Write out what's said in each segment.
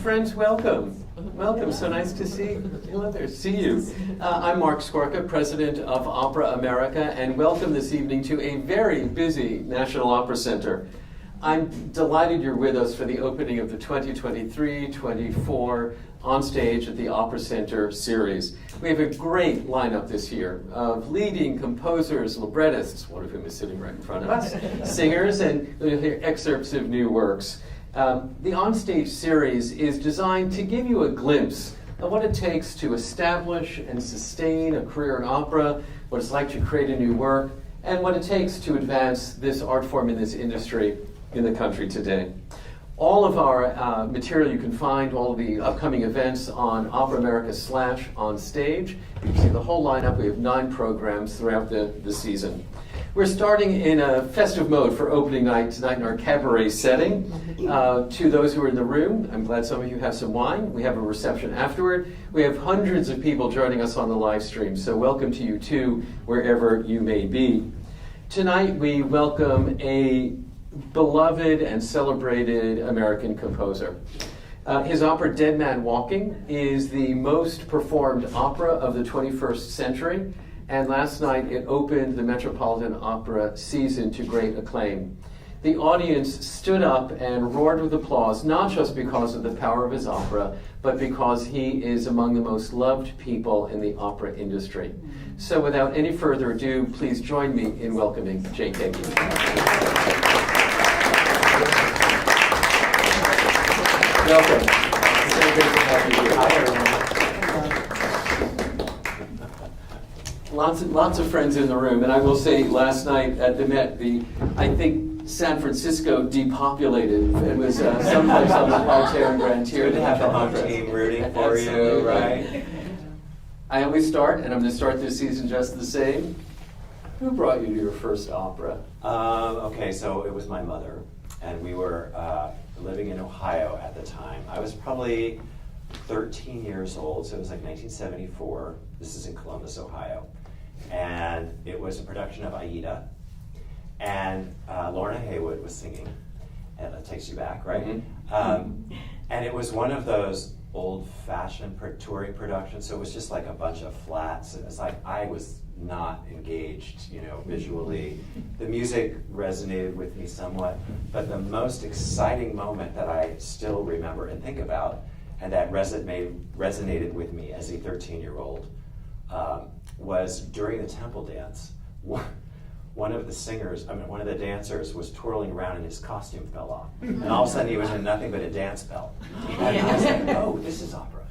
Friends, welcome. Welcome, so nice to see you. I'm Marc Scorca, president of OPERA America, and welcome this evening to a very busy National Opera Center. I'm delighted you're with us for the opening of the 2023-24 Onstage at the Opera Center series. We have a great lineup this year of leading composers, librettists, one of whom is sitting right in front of us, singers, and you'll hear excerpts of new works. The Onstage series is designed to give you a glimpse of what it takes to establish and sustain a career in opera, what it's like to create a new work, and what it takes to advance this art form in this industry in the country today. All of our material you can find, all of the upcoming events on OPERA America /Onstage. You can see the whole lineup. We have 9 programs throughout the season. We're starting in a festive mode for opening night tonight in our cabaret setting. To those who are in the room, I'm glad some of you have some wine. We have a reception afterward. We have hundreds of people joining us on the live stream, so welcome to you too, wherever you may be. Tonight we welcome a beloved and celebrated American composer. His opera Dead Man Walking is the most performed opera of the 21st century, and last night it opened the Metropolitan Opera season to great acclaim. The audience stood up and roared with applause, not just because of the power of his opera, but because he is among the most loved people in the opera industry. So without any further ado, please join me in welcoming Jake Heggie. Welcome. It's so great to have you here. Hi, everyone. Lots of friends in the room, and I will say last night at the Met, I think San Francisco depopulated. It was someplace on the Parterre and Grand Tier. Good to have the home team rooting for you, right? I always start, and I'm going to start this season just the same. Who brought you to your first opera? Okay, so it was my mother, and we were living in Ohio at the time. I was probably 13 years old, so it was like 1974. This is in Columbus, Ohio. And it was a production of Aida. And Lorna Haywood was singing. And that takes you back, right? Mm-hmm. And it was one of those old-fashioned touring productions, so it was just like a bunch of flats. It was like I was not engaged, visually. The music resonated with me somewhat, but the most exciting moment that I still remember and think about, and that resonated with me as a 13-year-old, was during the temple dance. One of the dancers was twirling around and his costume fell off. And all of a sudden he was in nothing but a dance belt. And I was like, oh, this is opera.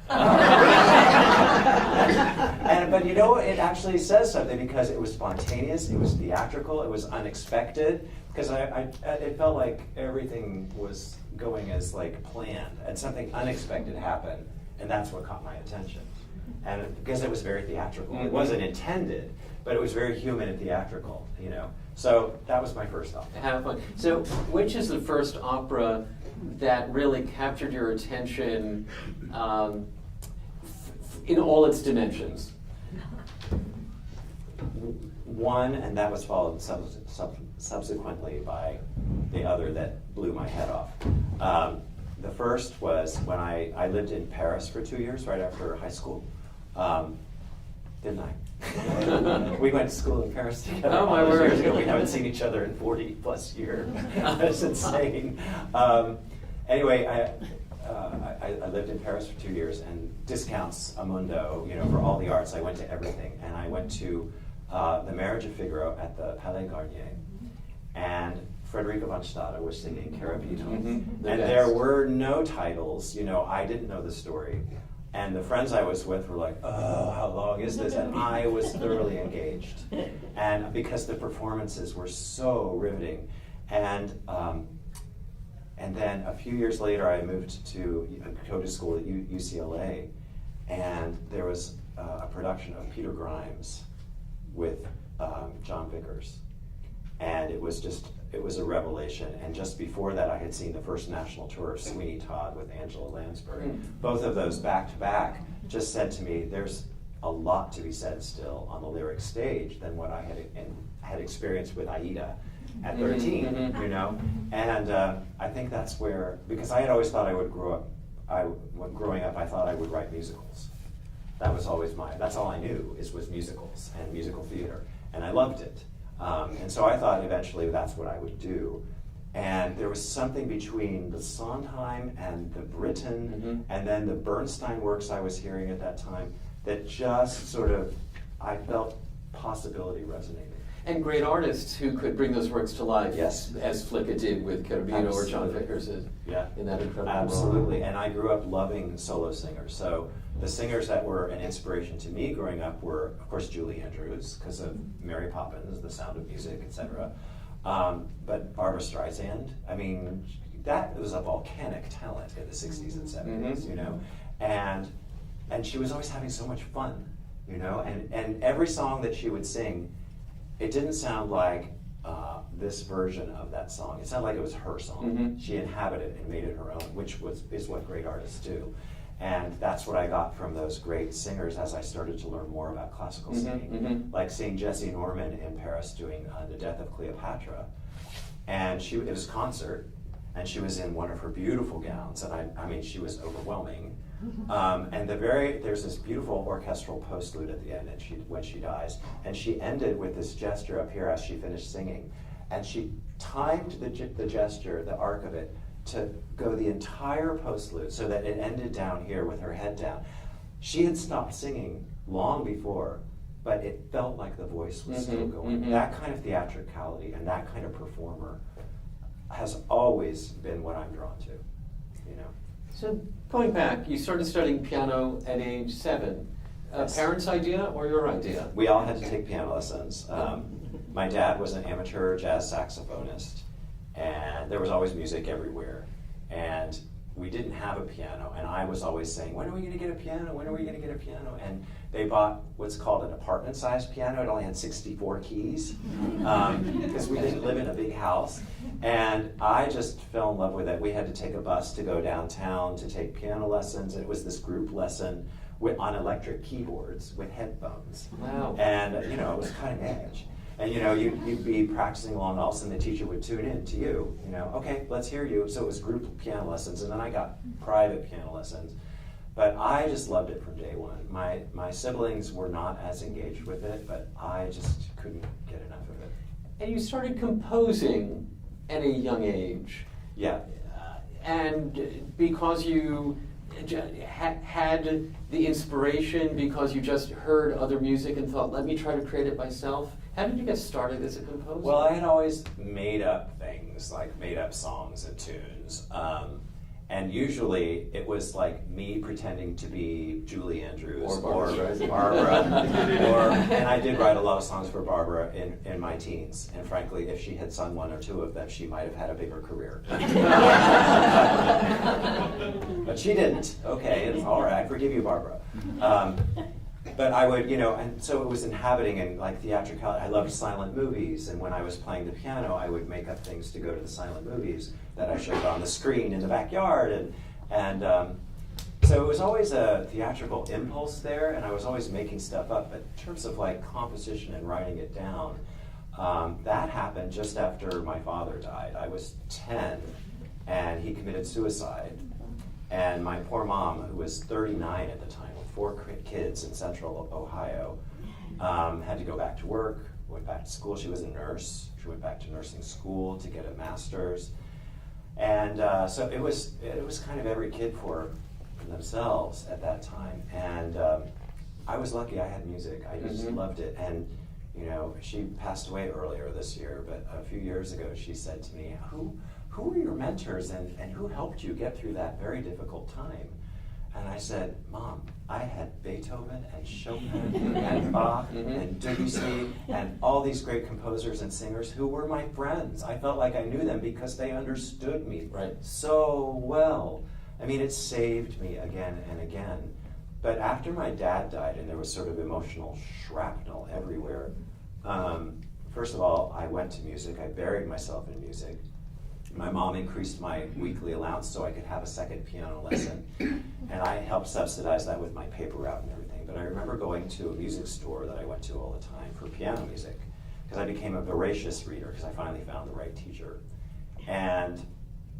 But it actually says something because it was spontaneous, it was theatrical, it was unexpected, because it felt like everything was going as like planned, and something unexpected happened, and that's what caught my attention. And because it was very theatrical, it wasn't intended, but it was very human and theatrical, So that was my first opera. Have fun. So, which is the first opera that really captured your attention in all its dimensions? One, and that was followed subsequently by the other that blew my head off. The first was when I lived in Paris for 2 years, right after high school. Didn't I? We went to school in Paris together. Oh, my word. Years ago. We haven't seen each other in 40 plus years. That's insane. Anyway, I lived in Paris for 2 years, and discounts Amundo, for all the arts. I went to everything, and I went to the Marriage of Figaro at the Palais Garnier, and Frederica von Stade was singing Carabito. Mm-hmm. And there were no titles, I didn't know the story. And the friends I was with were like, oh, how long is this? And I was thoroughly engaged. And because the performances were so riveting. And then a few years later, I moved to go to school at UCLA. And there was a production of Peter Grimes with John Vickers. And it was a revelation. And just before that, I had seen the first national tour of Sweeney Todd with Angela Lansbury. Both of those back to back just said to me, there's a lot to be said still on the lyric stage than what I had experienced with Aida at 13, And I think that's where, because I had always thought I would grow up when growing up, I thought I would write musicals. That was always that's all I knew was musicals and musical theater, and I loved it. And so I thought eventually that's what I would do. And there was something between the Sondheim and the Britten, and then the Bernstein works I was hearing at that time, that just sort of, I felt possibility resonating. And great artists who could bring those works to life, yes, as Flicka did with Cherubino or John Vickers in that incredible Absolutely, role. And I grew up loving solo singers. So the singers that were an inspiration to me growing up were, of course, Julie Andrews, because of Mary Poppins, The Sound of Music, etc. But Barbra Streisand, I mean, that was a volcanic talent in the 60s and 70s, you know, and she was always having so much fun, you know, and every song that she would sing, it didn't sound like this version of that song. It sounded like it was her song. She inhabited it and made it her own, which is what great artists do. And that's what I got from those great singers as I started to learn more about classical singing. Like seeing Jessie Norman in Paris doing The Death of Cleopatra. And it was a concert, and she was in one of her beautiful gowns, and I mean, she was overwhelming. And there's this beautiful orchestral postlude at the end, and when she dies, and she ended with this gesture up here as she finished singing, and she timed the gesture, the arc of it, to go the entire postlude so that it ended down here with her head down. She had stopped singing long before, but it felt like the voice was still going. That kind of theatricality and that kind of performer has always been what I'm drawn to, you know. So going back, you started studying piano at age 7. Yes. Parents' idea or your idea? We all had to take piano lessons. My dad was an amateur jazz saxophonist, and there was always music everywhere. And we didn't have a piano, and I was always saying, when are we going to get a piano? When are we going to get a piano? And they bought what's called an apartment-sized piano. It only had 64 keys, because we didn't live in a big house. And I just fell in love with it. We had to take a bus to go downtown to take piano lessons, and it was this group lesson on electric keyboards with headphones. Wow. And, you know, it was cutting edge. And, you know, you'd be practicing along, all of a sudden the teacher would tune in to you, you know, okay, let's hear you. So it was group piano lessons, and then I got private piano lessons. But I just loved it from day one. My siblings were not as engaged with it, but I just couldn't get enough of it. And you started composing at a young age. Yeah. And because you had the inspiration, because you just heard other music and thought, let me try to create it myself. How did you get started as a composer? Well, I had always made up things, like made up songs and tunes. And usually it was like me pretending to be Julie Andrews or Barbara. And I did write a lot of songs for Barbara in my teens. And frankly, if she had sung one or two of them, she might have had a bigger career. But she didn't. Okay, it's all right. I forgive you, Barbara. But I would, you know, and so it was inhabiting and like theatricality. I loved silent movies, and when I was playing the piano, I would make up things to go to the silent movies that I showed on the screen in the backyard, and so it was always a theatrical impulse there, and I was always making stuff up. But in terms of like composition and writing it down, that happened just after my father died. I was 10, and he committed suicide, and my poor mom, who was 39 at the time, 4 kids in central Ohio, had to go back to work, went back to school. She was a nurse. She went back to nursing school to get a master's. And so it was kind of every kid for themselves at that time. And I was lucky I had music. I just loved it. And, you know, she passed away earlier this year, but a few years ago she said to me, who were your mentors and who helped you get through that very difficult time? And I said, Mom, I had Beethoven and Chopin and Bach and Debussy and all these great composers and singers who were my friends. I felt like I knew them because they understood me so well. I mean, it saved me again and again. But after my dad died and there was sort of emotional shrapnel everywhere, first of all, I went to music. I buried myself in music. My mom increased my weekly allowance so I could have a second piano lesson, and I helped subsidize that with my paper route and everything. But I remember going to a music store that I went to all the time for piano music, because I became a voracious reader because I finally found the right teacher. And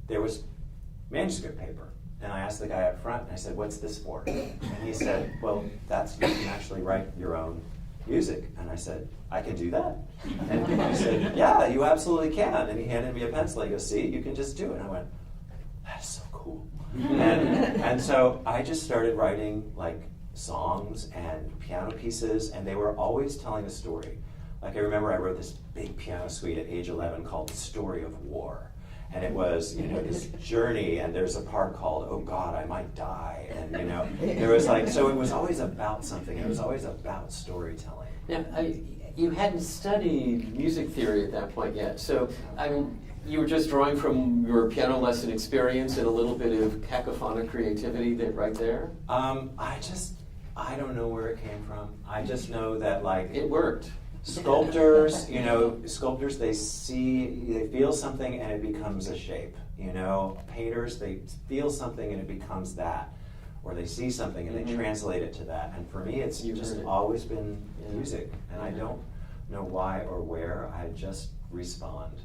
there was manuscript paper, And I asked the guy up front, and I said, what's this for? And he said, well, you can actually write your own music. And I said, I can do that? And he said, yeah, you absolutely can. And he handed me a pencil. He goes, see, you can just do it. And I went, that's so cool. And so I just started writing like songs and piano pieces, and they were always telling a story. Like I remember I wrote this big piano suite at age 11 called The Story of War. And it was, this journey, and there's a part called, Oh God, I Might Die. And, there was like, so it was always about something. It was always about storytelling. Now, you hadn't studied music theory at that point yet. So, I mean, you were just drawing from your piano lesson experience and a little bit of cacophonic creativity right there? I don't know where it came from. I just know that like... It worked. Sculptors, they feel something and it becomes a shape. Painters, they feel something and it becomes that. Or they see something and they translate it to that. And for me, it's just always been music. And I don't know why or where, I just respond.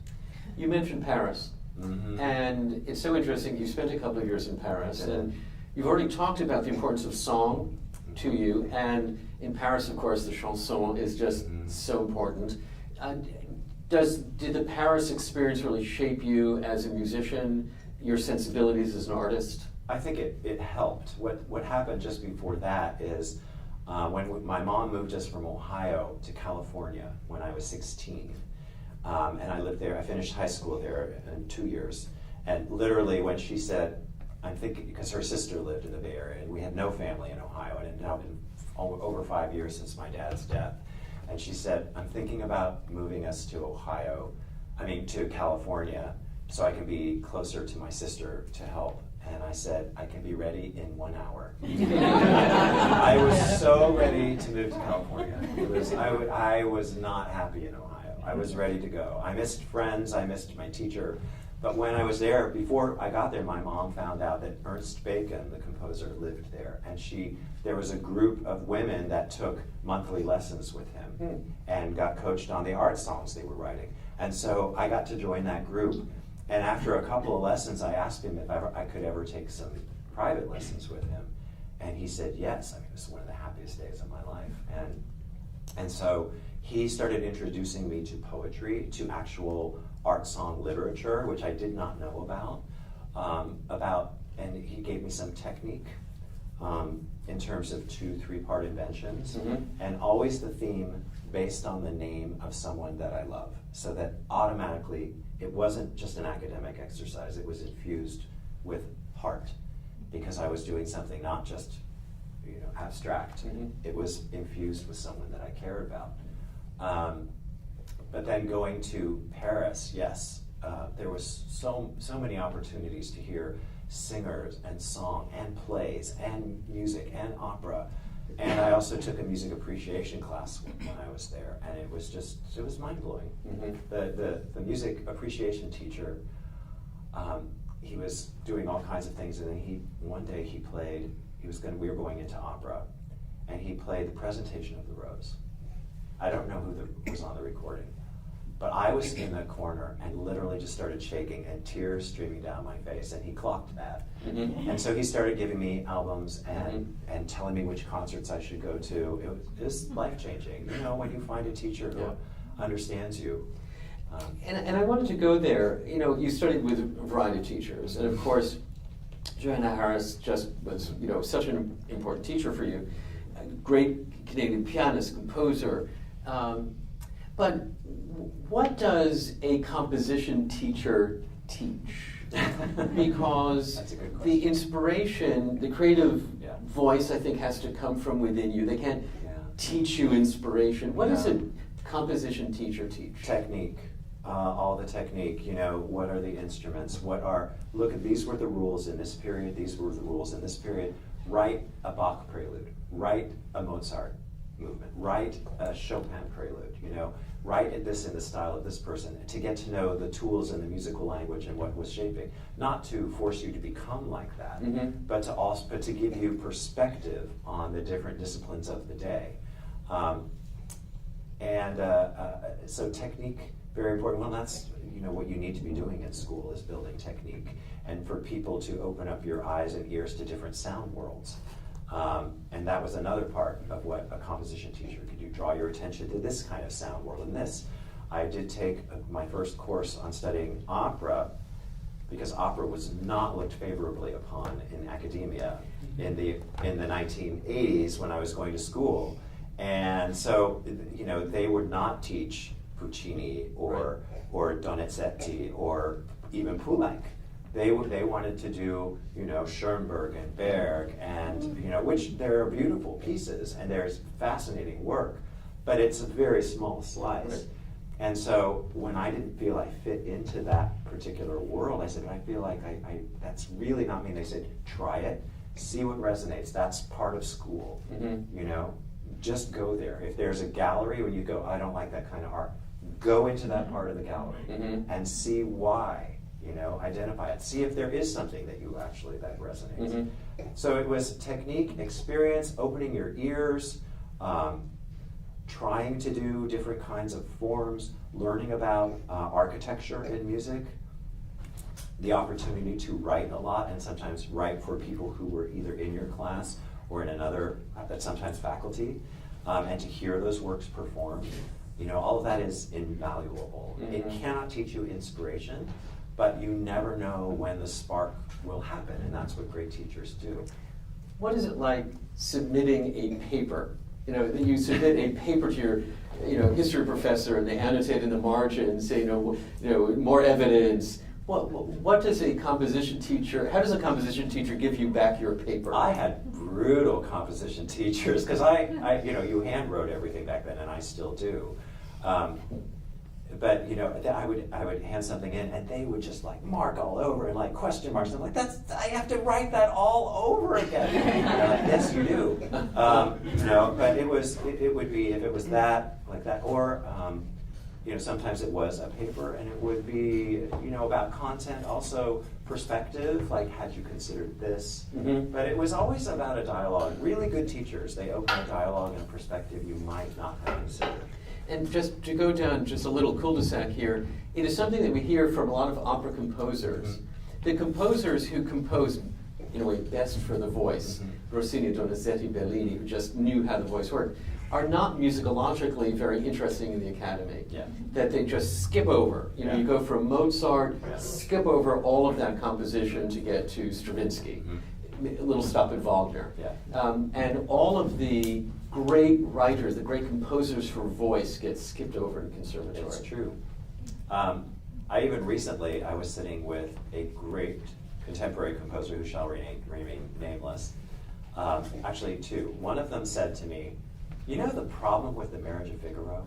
You mentioned Paris. And it's so interesting, you spent a couple of years in Paris, and you've already talked about the importance of song to you, and in Paris, of course, the chanson is just so important. Did the Paris experience really shape you as a musician, your sensibilities as an artist? I think it helped. What happened just before that is when my mom moved us from Ohio to California when I was 16. And I lived there, I finished high school there in 2 years. And literally when she said, I'm thinking, because her sister lived in the Bay Area, and we had no family in Ohio, and it had now been over 5 years since my dad's death. And she said, I'm thinking about moving us to to California, so I can be closer to my sister to help. And I said, I can be ready in 1 hour. I was so ready to move to California. I was not happy in Ohio. I was ready to go. I missed friends, I missed my teacher. But when I was there, before I got there, my mom found out that Ernst Bacon, the composer, lived there. And there was a group of women that took monthly lessons with him and got coached on the art songs they were writing. And so I got to join that group. And after a couple of lessons, I asked him if I could ever take some private lessons with him. And he said yes. I mean, it was one of the happiest days of my life. And so he started introducing me to poetry, to actual art song literature, which I did not know about, and he gave me some technique in terms of 2-3 part inventions, and always the theme based on the name of someone that I love, so that automatically it wasn't just an academic exercise, it was infused with heart, because I was doing something not just abstract, it was infused with someone that I cared about. But then going to Paris, yes, there was so many opportunities to hear singers and song and plays and music and opera. And I also took a music appreciation class when I was there, and it was mind-blowing. The music appreciation teacher, he was doing all kinds of things, and then one day he played, we were going into opera, and he played the Presentation of the Rose. I don't know who was on the recording, but I was in the corner and literally just started shaking and tears streaming down my face, and he clocked that. And so he started giving me albums and telling me which concerts I should go to. It was life-changing, when you find a teacher who understands you. And I wanted to go there. You studied with a variety of teachers, and of course, Johanna Harris just was, such an important teacher for you. A great Canadian pianist, composer. But what does a composition teacher teach? Because the inspiration, the creative voice, I think, has to come from within you. They can't teach you inspiration. What does a composition teacher teach? Technique. All the technique, what are the instruments? These were the rules in this period, these were the rules in this period. Write a Bach prelude, write a Mozart movement, write a Chopin prelude, write this in the style of this person, to get to know the tools and the musical language and what was shaping. Not to force you to become like that, but to give you perspective on the different disciplines of the day. So technique very important. Well, that's what you need to be doing in school is building technique, and for people to open up your eyes and ears to different sound worlds. And that was another part of what a composition teacher could do, draw your attention to this kind of sound world and this. I did take my first course on studying opera, because opera was not looked favorably upon in academia in the 1980s when I was going to school. And so, they would not teach Puccini or Donizetti or even Poulenc. They wanted to do, Schoenberg and Berg, and which there are beautiful pieces and there's fascinating work, but it's a very small slice. Right. And so when I didn't feel I fit into that particular world, I said, I feel like that's really not me. They said, try it, see what resonates. That's part of school, Just go there. If there's a gallery where you go, I don't like that kind of art, go into that part of the gallery and see why, identify it. See if there is something that that resonates. So it was technique, experience, opening your ears, trying to do different kinds of forms, learning about architecture in music, the opportunity to write a lot, and sometimes write for people who were either in your class or in another, sometimes faculty, and to hear those works performed. All of that is invaluable. It cannot teach you inspiration, but you never know when the spark will happen, and that's what great teachers do. What is it like submitting a paper? You submit a paper to your, history professor, and they annotate in the margin, say, more evidence. What does a composition teacher? How does a composition teacher give you back your paper? I had brutal composition teachers because you hand wrote everything back then, and I still do. But I would hand something in, and they would just mark all over and question marks. I'm like, I have to write that all over again. Yes, you do. But it would be if it was that like that, or sometimes it was a paper, and it would be about content, also perspective, had you considered this? But it was always about a dialogue. Really good teachers, they open a dialogue and a perspective you might not have considered. And just to go down just a little cul-de-sac here, it is something that we hear from a lot of opera composers. The composers who compose, in a way, best for the voice, Rossini, Donizetti, Bellini, who just knew how the voice worked, are not musicologically very interesting in the academy. Yeah. That they just skip over. You go from Mozart, skip over all of that composition to get to Stravinsky. A little stop at Wagner. And all of the great writers, the great composers for voice get skipped over in conservatory. It's true. I even recently, I was sitting with a great contemporary composer who shall remain nameless. Actually, two. One of them said to me, the problem with the Marriage of Figaro?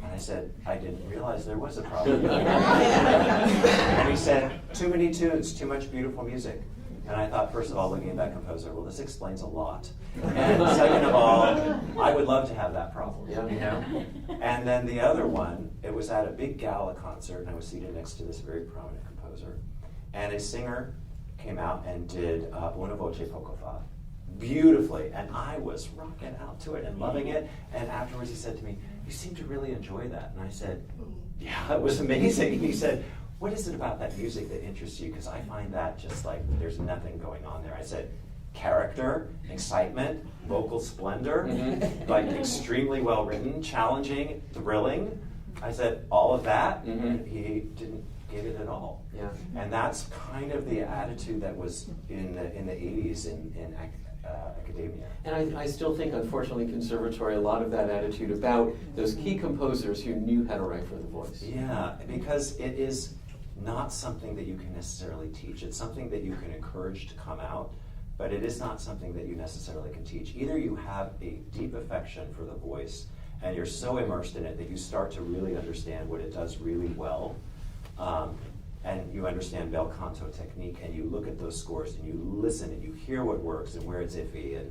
And I said, I didn't realize there was a problem. And he said, too many tunes, too much beautiful music. And I thought, first of all, looking at that composer, well, this explains a lot. And second of all, I would love to have that problem, And then the other one, it was at a big gala concert, and I was seated next to this very prominent composer. And a singer came out and did Una Voce Poco Fa beautifully. And I was rocking out to it and loving it. And afterwards he said to me, you seem to really enjoy that. And I said, yeah, it was amazing. And he said, what is it about that music that interests you? Because I find that just there's nothing going on there. I said, character, excitement, vocal splendor, extremely well written, challenging, thrilling. I said, all of that, and he didn't get it at all. Yeah. And that's kind of the attitude that was in the 80s in academia. And I still think, unfortunately, conservatory, a lot of that attitude about those key composers who knew how to write for the voice. Yeah, because it is not something that you can necessarily teach. It's something that you can encourage to come out, but it is not something that you necessarily can teach. Either you have a deep affection for the voice, and you're so immersed in it that you start to really understand what it does really well, and you understand bel canto technique, and you look at those scores, and you listen, and you hear what works and where it's iffy,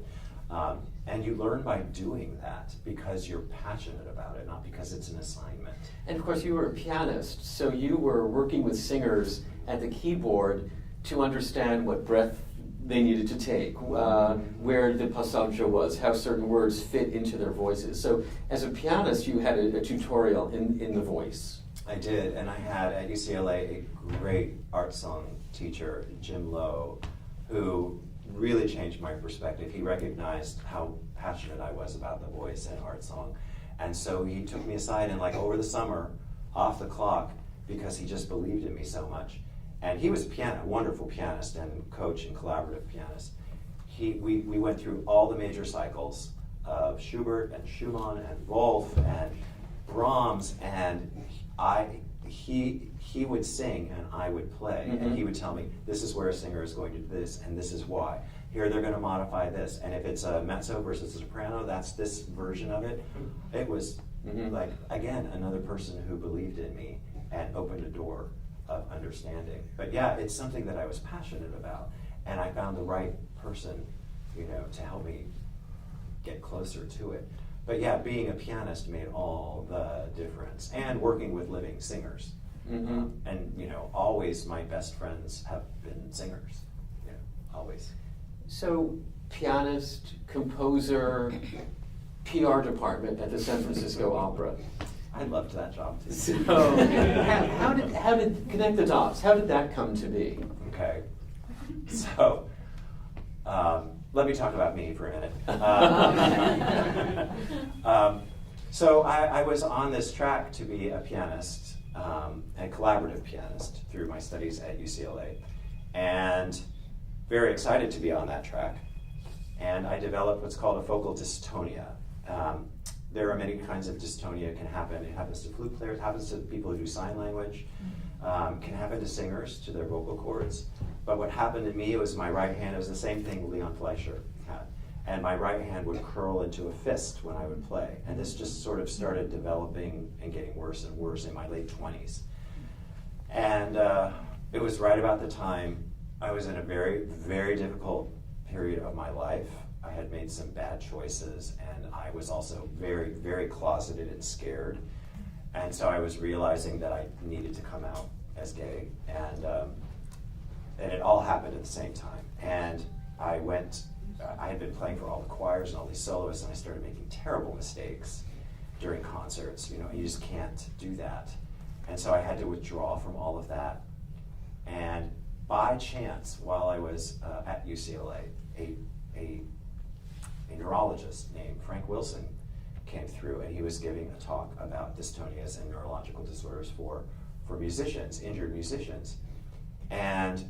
and you learn by doing that because you're passionate about it, not because it's an assignment. And of course, you were a pianist, so you were working with singers at the keyboard to understand what breath they needed to take, where the passaggio was, how certain words fit into their voices. So as a pianist, you had a tutorial in the voice. I did, and I had at UCLA a great art song teacher, Jim Lowe, who really changed my perspective. He recognized how passionate I was about the voice and art song. And so he took me aside and, like, over the summer, off the clock, because he just believed in me so much. And he was a wonderful pianist and coach and collaborative pianist. We went through all the major cycles of Schubert and Schumann and Wolf and Brahms, and he would sing and I would play, Mm-hmm. and he would tell me, this is where a singer is going to do this, and this is why. Here they're going to modify this, and if it's a mezzo versus a soprano, that's this version of it. It was like, again, another person who believed in me and opened a door of understanding. But yeah, it's something that I was passionate about, and I found the right person, to help me get closer to it. But yeah, being a pianist made all the difference, and working with living singers. Mm-hmm. And always my best friends have been singers, always. So, pianist, composer, PR department at the San Francisco Opera. I loved that job too. So, how did connect the dots? How did that come to be? Okay, so let me talk about me for a minute. So I was on this track to be a pianist, a collaborative pianist, through my studies at UCLA, and very excited to be on that track. And I developed what's called a focal dystonia. There are many kinds of dystonia can happen. It happens to flute players, happens to people who do sign language, can happen to singers, to their vocal cords. But what happened to me was my right hand, it was the same thing Leon Fleischer had. And my right hand would curl into a fist when I would play. And this just sort of started developing and getting worse and worse in my late 20s. And it was right about the time I was in a very, very difficult period of my life. I had made some bad choices, and I was also very, very closeted and scared. And so I was realizing that I needed to come out as gay, and it all happened at the same time. And I had been playing for all the choirs and all these soloists, and I started making terrible mistakes during concerts. You just can't do that. And so I had to withdraw from all of that. And by chance, while I was at UCLA, a neurologist named Frank Wilson came through, and he was giving a talk about dystonias and neurological disorders for musicians, injured musicians. And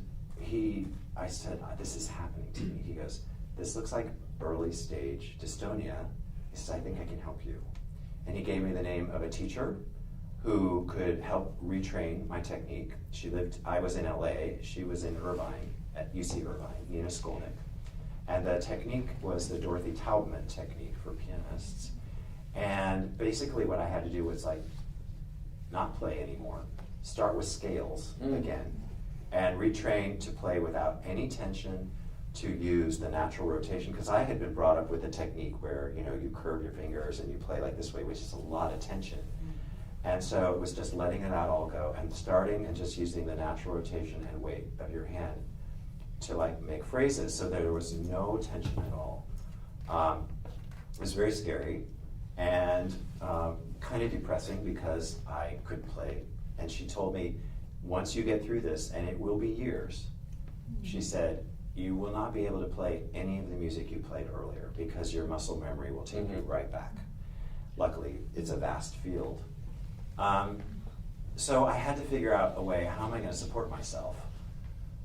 I said, this is happening to me. He goes, this looks like early stage dystonia. He says, I think I can help you. And he gave me the name of a teacher who could help retrain my technique. I was in LA, she was in Irvine, at UC Irvine, Nina Skolnick. And the technique was the Dorothy Taubman technique for pianists. And basically what I had to do was not play anymore, start with scales again, and retrain to play without any tension, to use the natural rotation, because I had been brought up with a technique where you curve your fingers and you play like this way, which is a lot of tension. And so it was just letting it out all go and starting and just using the natural rotation and weight of your hand to make phrases, so there was no tension at all. It was very scary and kind of depressing because I couldn't play. And she told me, once you get through this, and it will be years, she said, you will not be able to play any of the music you played earlier because your muscle memory will take you right back. Luckily, it's a vast field. So I had to figure out a way, how am I going to support myself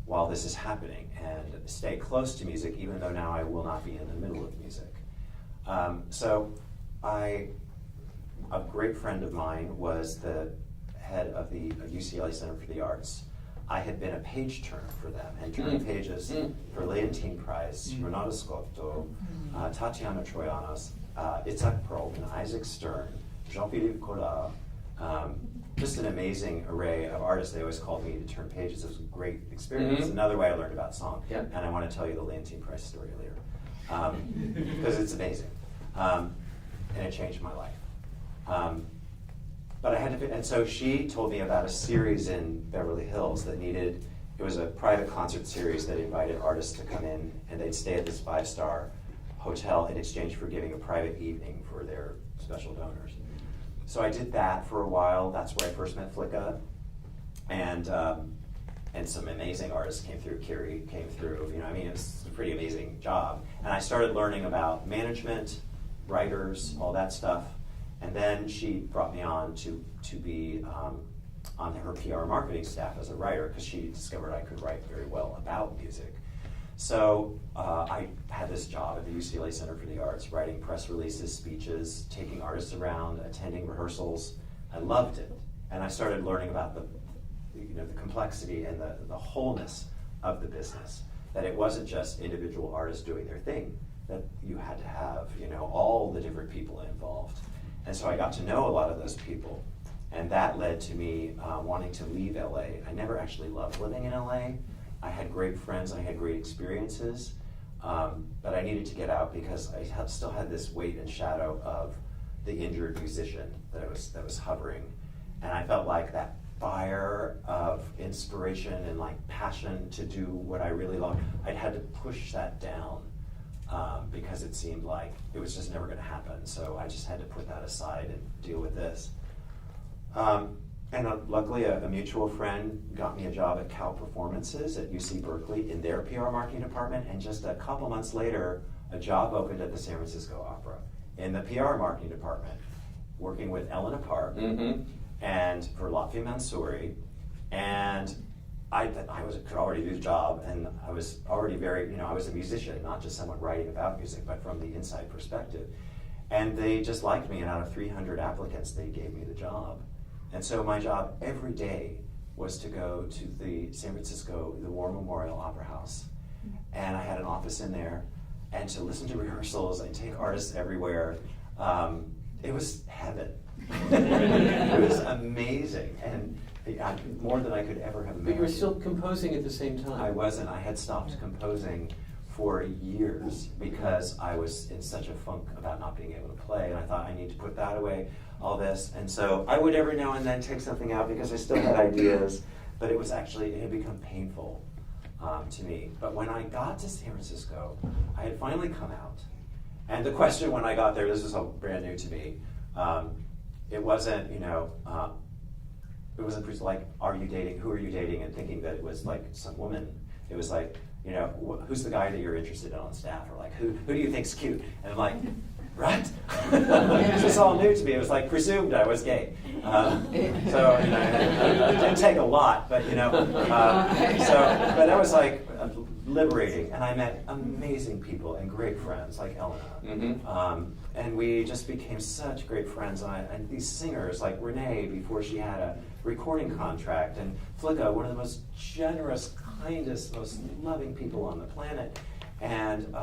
while this is happening and stay close to music, even though now I will not be in the middle of music. So a great friend of mine was the head of the UCLA Center for the Arts. I had been a page turner for them and turned pages for Leontine Price, Renato Scotto, Tatiana Troyanos, Itzhak Perlman, Isaac Stern, Jean-Philippe Collard, just an amazing array of artists. They always called me to turn pages. It was a great experience. Another way I learned about song. Yep. And I want to tell you the Leontine Price story later, because it's amazing. And it changed my life. But I had to, and so she told me about a series in Beverly Hills that it was a private concert series that invited artists to come in, and they'd stay at this 5-star hotel in exchange for giving a private evening for their special donors. So I did that for a while. That's where I first met Flicka, and some amazing artists came through. Kiri came through. You know, I mean, it was a pretty amazing job. And I started learning about management, writers, all that stuff. And then she brought me on to be on her PR marketing staff as a writer, because she discovered I could write very well about music. So I had this job at the UCLA Center for the Arts, writing press releases, speeches, taking artists around, attending rehearsals. I loved it. And I started learning about the complexity and the wholeness of the business, that it wasn't just individual artists doing their thing, that you had to have, all the different people involved. And so I got to know a lot of those people, and that led to me wanting to leave LA. I never actually loved living in LA. I had great friends, I had great experiences, but I needed to get out because I still had this weight and shadow of the injured musician that was hovering. And I felt like that fire of inspiration and like passion to do what I really loved, I'd had to push that down because it seemed like it was just never going to happen. So I just had to put that aside and deal with this. And luckily, a mutual friend got me a job at Cal Performances at UC Berkeley in their PR marketing department, and just a couple months later, a job opened at the San Francisco Opera in the PR marketing department, working with Elena Park and for Lotfi Mansouri. And I could already do the job, and I was already very, I was a musician, not just someone writing about music, but from the inside perspective. And they just liked me, and out of 300 applicants, they gave me the job. And so my job every day was to go to the San Francisco, the War Memorial Opera House. And I had an office in there, and to listen to rehearsals and take artists everywhere. It was heaven. It was amazing, and more than I could ever have imagined. But you were still composing at the same time. I wasn't. I had stopped composing for years because I was in such a funk about not being able to play, and I thought I need to put that away, all this. And so I would every now and then take something out because I still had ideas, but it had become painful to me. But when I got to San Francisco, I had finally come out. And the question when I got there, this was all brand new to me, it wasn't, it wasn't like, are you dating, who are you dating, and thinking that it was like some woman. It was like, who's the guy that you're interested in on staff? Or like, who do you think's cute? And I'm like, what? This was all new to me. It was like presumed I was gay. So it didn't take a lot, but but that was like liberating. And I met amazing people and great friends like Elena. And we just became such great friends. And these singers like Renee, before she had a recording contract, and Flicka, one of the most generous, kindest, most loving people on the planet. And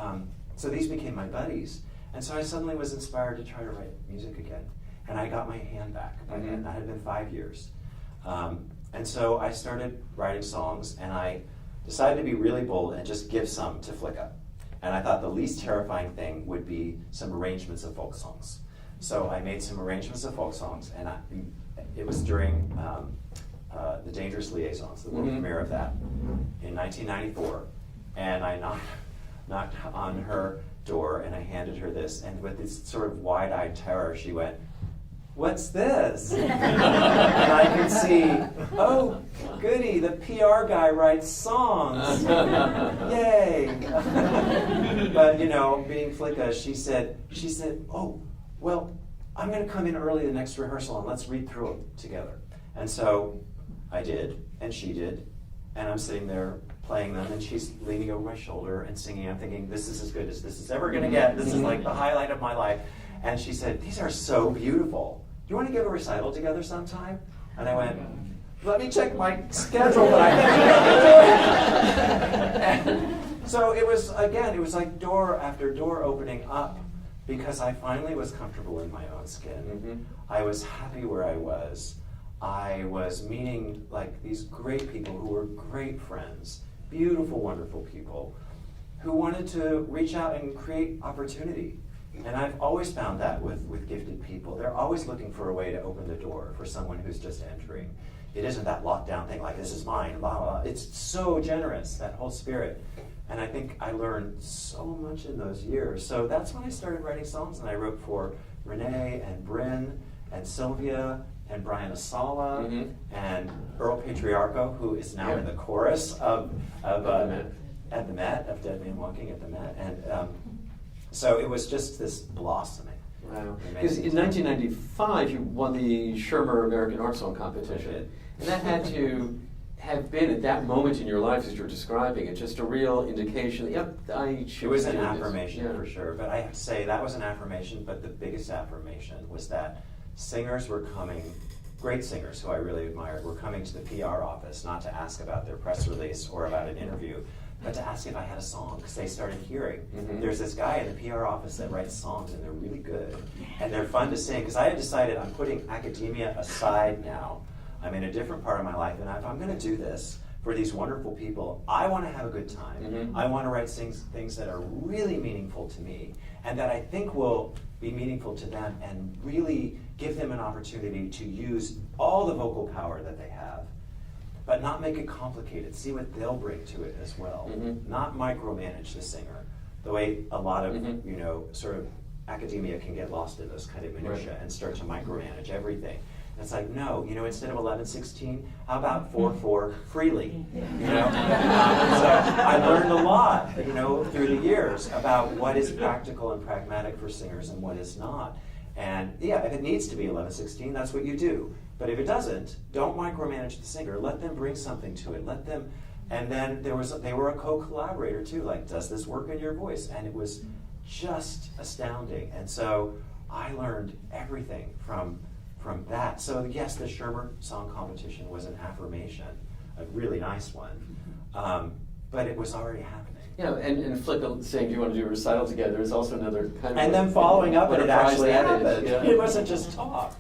so these became my buddies. And so I suddenly was inspired to try to write music again. And I got my hand back. By then, that had been 5 years. And so I started writing songs, and I decided to be really bold and just give some to Flicka. And I thought the least terrifying thing would be some arrangements of folk songs. So I made some arrangements of folk songs, and it was during the Dangerous Liaisons, the world premiere of that, in 1994. And I knocked on her door, and I handed her this, and with this sort of wide-eyed terror, she went, "What's this?" And I could see, oh, goody, the PR guy writes songs. Yay. But, being Flicka, she said, oh, well, I'm going to come in early the next rehearsal, and let's read through them together. And so I did, and she did, and I'm sitting there playing them, and she's leaning over my shoulder and singing. I'm thinking, this is as good as this is ever going to get. This is like the highlight of my life. And she said, these are so beautiful. Do you want to give a recital together sometime? And I went, let me check my schedule. But I think so it was like door after door opening up, because I finally was comfortable in my own skin. I was happy where I was. I was meeting like these great people who were great friends, beautiful, wonderful people who wanted to reach out and create opportunity. And I've always found that with gifted people. They're always looking for a way to open the door for someone who's just entering. It isn't that lockdown thing like, this is mine, blah, blah, blah. It's so generous, that whole spirit. And I think I learned so much in those years. So that's when I started writing songs, and I wrote for Renee and Bryn and Sylvia, and Brian Asala, Mhm. and Earl Patriarcho, who is now in the chorus of at the Met, of Dead Man Walking at the Met. And so it was just this blossoming. Wow. Because in 1995, you won the Schirmer American Art Song Competition. And that had to have been, at that moment in your life, as you're describing it, just a real indication that, yep, I should. It was an do this. affirmation, Yeah. for sure. But I have to say, that was an affirmation, but the biggest affirmation was that singers were coming, great singers who I really admired, were coming to the PR office, not to ask about their press release or about an interview, but to ask if I had a song, because they started hearing, there's this guy in the PR office that writes songs, and they're really good, and they're fun to sing, because I had decided I'm putting academia aside now. I'm in a different part of my life, and if I'm going to do this for these wonderful people, I want to have a good time. I want to write things that are really meaningful to me, and that I think will be meaningful to them, and really give them an opportunity to use all the vocal power that they have, but not make it complicated. See what they'll bring to it as well. Not micromanage the singer, the way a lot of sort of academia can get lost in those kind of minutiae and start to micromanage everything. And it's like, no, instead of 11/16, how about 4/4 freely? So I learned a lot, through the years about what is practical and pragmatic for singers and what is not. And yeah, if it needs to be 11/16, that's what you do. But if it doesn't, don't micromanage the singer. Let them bring something to it. Let them, and then they were a co-collaborator too. Like, does this work in your voice? And it was just astounding. And so I learned everything from that. So yes, the Schirmer Song Competition was an affirmation, a really nice one, but it was already happening. Yeah, and Flick saying, do you want to do a recital together is also another kind of... And then following up, and it actually happened. Yeah. It wasn't just talk,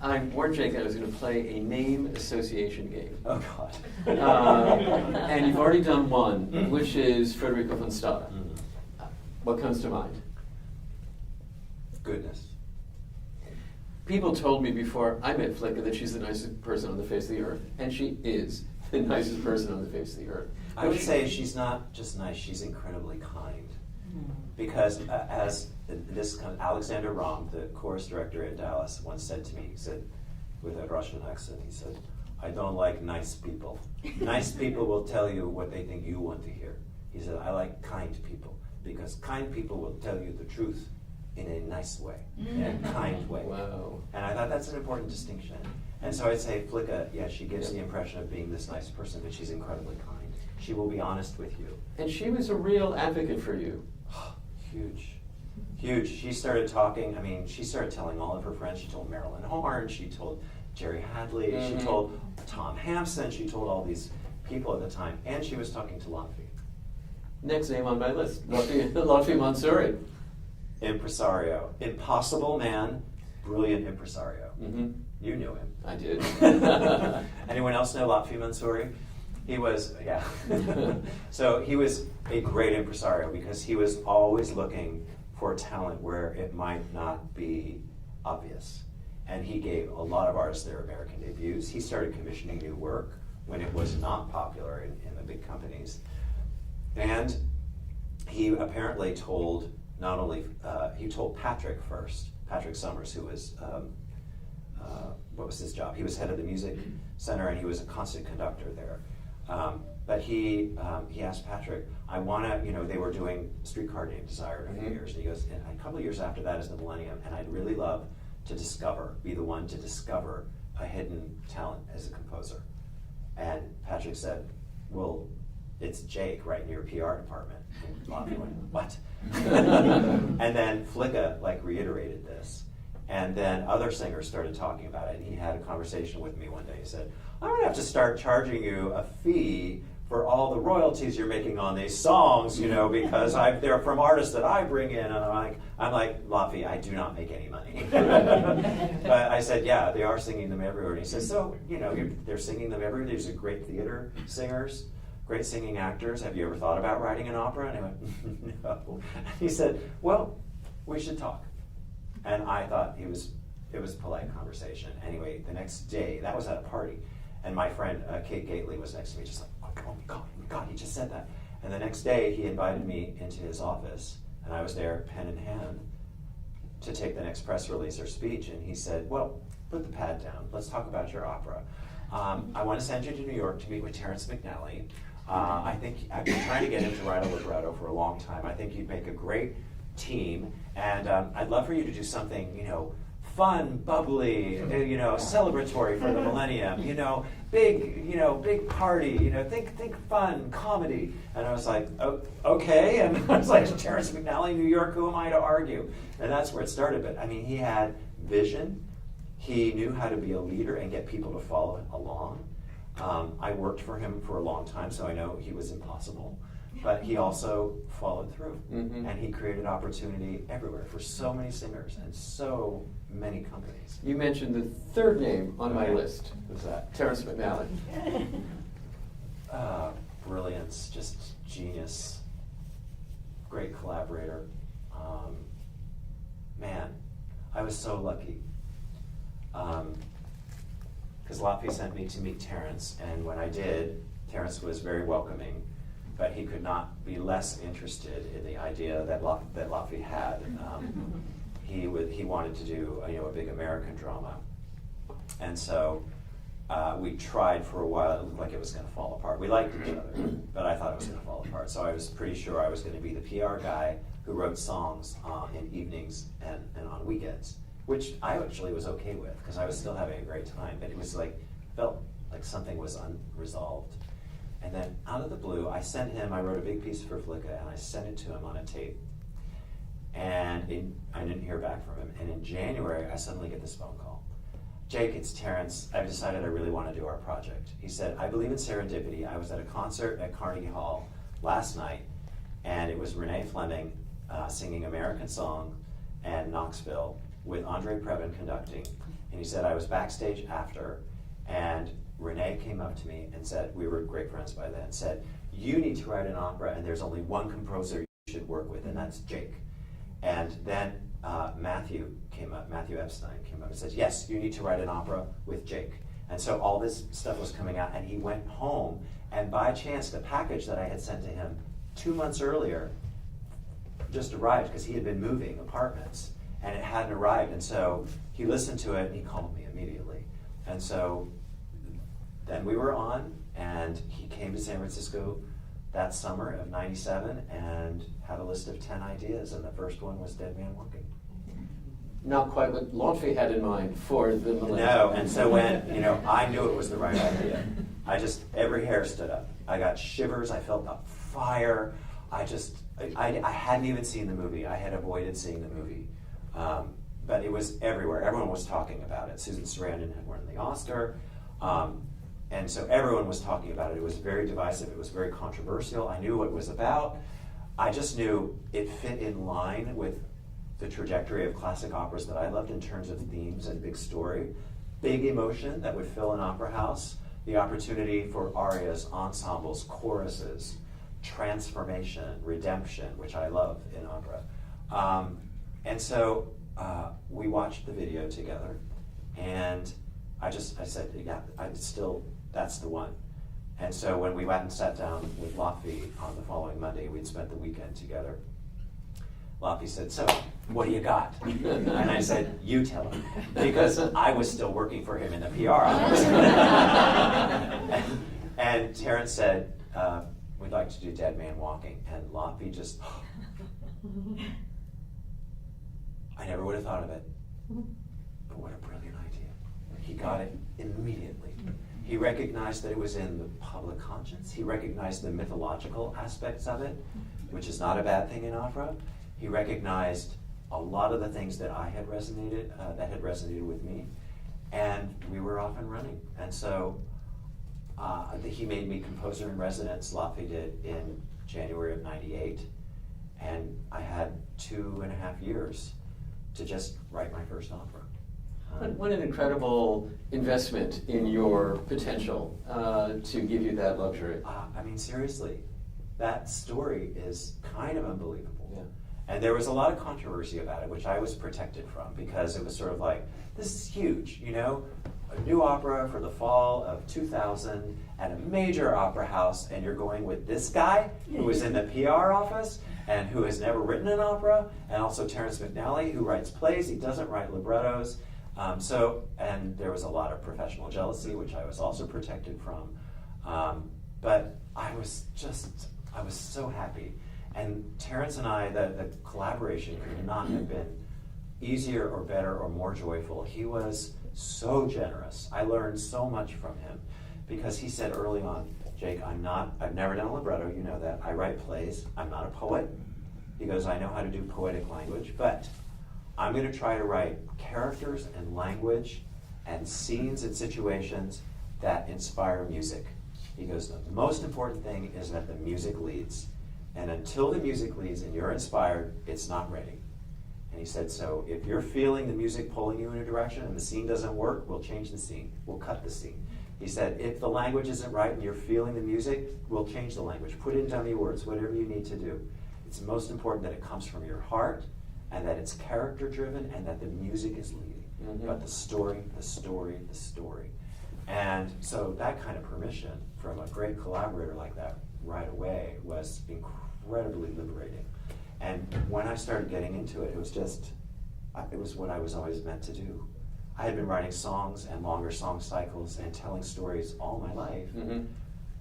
I warned Jake that I was going to play a name association game. Oh, God. And you've already done one, which is Federico von Stade. What comes to mind? Goodness. People told me before I met Flicka that she's the nicest person on the face of the earth, and she is the nicest person on the face of the earth. I would say she's not just nice, she's incredibly kind. Because as this kind of Alexander Rom, the chorus director at Dallas, once said to me, he said, with a Russian accent, he said, I don't like nice people. Nice people will tell you what they think you want to hear. He said, I like kind people, because kind people will tell you the truth in a nice way, in a kind way. Wow. And I thought that's an important distinction. And so I'd say Flicka, yeah, she gives the impression of being this nice person, but she's incredibly kind. She will be honest with you. And she was a real advocate for you. Huge. Huge. She started talking, she started telling all of her friends. She told Marilyn Horne, she told Jerry Hadley, she told Tom Hampson, she told all these people at the time, and she was talking to Lotfi. Next name on my list, Lotfi Mansouri. Impresario. Impossible man, brilliant impresario. You knew him. I did. Anyone else know Lotfi Mansouri? He was, yeah. So he was a great impresario because he was always looking for talent where it might not be obvious. And he gave a lot of artists their American debuts. He started commissioning new work when it was not popular in the big companies. And he apparently told not only, he told Patrick first, Patrick Summers, who was, what was his job? He was head of the music center and he was a constant conductor there. But he asked Patrick, I want to, they were doing Streetcar Named Desire in a few years. And he goes, and a couple of years after that is the millennium, and I'd really love to be the one to discover a hidden talent as a composer. And Patrick said, well, it's Jake right in your PR department. And Lotfi went, what? And then Flicka reiterated this. And then other singers started talking about it. And he had a conversation with me one day. He said, I'm going to have to start charging you a fee for all the royalties you're making on these songs, because they're from artists that I bring in. And I'm like, Lotfi, I do not make any money. But I said, yeah, they are singing them everywhere. And he says, so, they're singing them everywhere. These are great theater singers, great singing actors. Have you ever thought about writing an opera? And I went, no. He said, well, we should talk. And I thought it was polite conversation. Anyway, the next day, that was at a party, and my friend Kate Gately was next to me, just like, oh my God, he just said that. And the next day, he invited me into his office, and I was there, pen in hand, to take the next press release or speech, and he said, well, put the pad down. Let's talk about your opera. I want to send you to New York to meet with Terence McNally. I think I've been trying to get him to write a libretto for a long time. I think you'd make a great team, and I'd love for you to do something, fun, bubbly, celebratory for the millennium, big party, think fun, comedy. And I was like, oh, okay. And I was like, Terence McNally, New York, who am I to argue? And that's where it started. But I mean, he had vision. He knew how to be a leader and get people to follow along. I worked for him for a long time, so I know he was impossible. But he also followed through, and he created opportunity everywhere for so many singers and so many companies. You mentioned the third name on my list. Who's that? Terence McNally. Brilliance, just genius, great collaborator. Man, I was so lucky. Because Lafy sent me to meet Terence, and when I did, Terence was very welcoming, but he could not be less interested in the idea that Lafy had. He wanted to do a big American drama, and so we tried for a while. It looked like it was going to fall apart. We liked each other, but I thought it was going to fall apart. So I was pretty sure I was going to be the PR guy who wrote songs in evenings and on weekends, which I actually was okay with because I was still having a great time. But it was felt like something was unresolved. And then out of the blue, I wrote a big piece for Flicka, and I sent it to him on a tape. And I didn't hear back from him. And in January, I suddenly get this phone call. Jake, it's Terence. I've decided I really want to do our project. He said, I believe in serendipity. I was at a concert at Carnegie Hall last night, and it was Renee Fleming singing American Song and Knoxville with Andre Previn conducting. And he said, I was backstage after, and Renee came up to me and said, we were great friends by then, said, you need to write an opera, and there's only one composer you should work with, and that's Jake. And then Matthew Epstein came up and said, yes, you need to write an opera with Jake. And so all this stuff was coming out, and he went home, and by chance, the package that I had sent to him 2 months earlier just arrived, because he had been moving apartments, and it hadn't arrived. And so he listened to it, and he called me immediately. And so then we were on, and he came to San Francisco that summer of '97 and had a list of 10 ideas, and the first one was Dead Man Walking. Not quite what Lafy had in mind for the millennium. No, and so when, I knew it was the right idea. Every hair stood up. I got shivers, I felt the fire. I hadn't even seen the movie. I had avoided seeing the movie. But it was everywhere. Everyone was talking about it. Susan Sarandon had won the Oscar. And so everyone was talking about it. It was very divisive. It was very controversial. I knew what it was about. I just knew it fit in line with the trajectory of classic operas that I loved in terms of themes and big story. Big emotion that would fill an opera house. The opportunity for arias, ensembles, choruses, transformation, redemption, which I love in opera. And so we watched the video together, and I said, yeah, that's the one. And so when we went and sat down with Lafy on the following Monday, we'd spent the weekend together. Lafy said, so, what do you got? And I said, you tell him. Because I was still working for him in the PR office. and Terence said, we'd like to do Dead Man Walking. And Lafy just, I never would have thought of it. But what a brilliant idea. He got it immediately. He recognized that it was in the public conscience. He recognized the mythological aspects of it, which is not a bad thing in opera. He recognized a lot of the things that I had resonated with me, and we were off and running. And so he made me composer in residence, Lafy did, in January of '98, and I had 2.5 years to just write my first opera. What an incredible investment in your potential to give you that luxury. I mean, seriously, that story is kind of unbelievable. Yeah. And there was a lot of controversy about it, which I was protected from, because it was sort of like, this is huge, a new opera for the fall of 2000 at a major opera house, and you're going with this guy who was in the PR office? and who has never written an opera, and also Terence McNally, who writes plays. He doesn't write librettos. And there was a lot of professional jealousy, which I was also protected from. But I was so happy. And Terence and I, the collaboration could not have been easier or better or more joyful. He was so generous. I learned so much from him because he said early on, Jake, I've never done a libretto, you know that. I write plays. I'm not a poet. He goes, I know how to do poetic language, but I'm going to try to write characters and language and scenes and situations that inspire music. He goes, the most important thing is that the music leads. And until the music leads and you're inspired, it's not ready. And he said, so if you're feeling the music pulling you in a direction and the scene doesn't work, we'll change the scene. We'll cut the scene. He said, if the language isn't right and you're feeling the music, we'll change the language. Put in dummy words, whatever you need to do. It's most important that it comes from your heart and that it's character driven and that the music is leading. Mm-hmm. But the story, the story, the story. And so that kind of permission from a great collaborator like that right away was incredibly liberating. And when I started getting into it, it was what I was always meant to do. I had been writing songs and longer song cycles and telling stories all my life. Mm-hmm.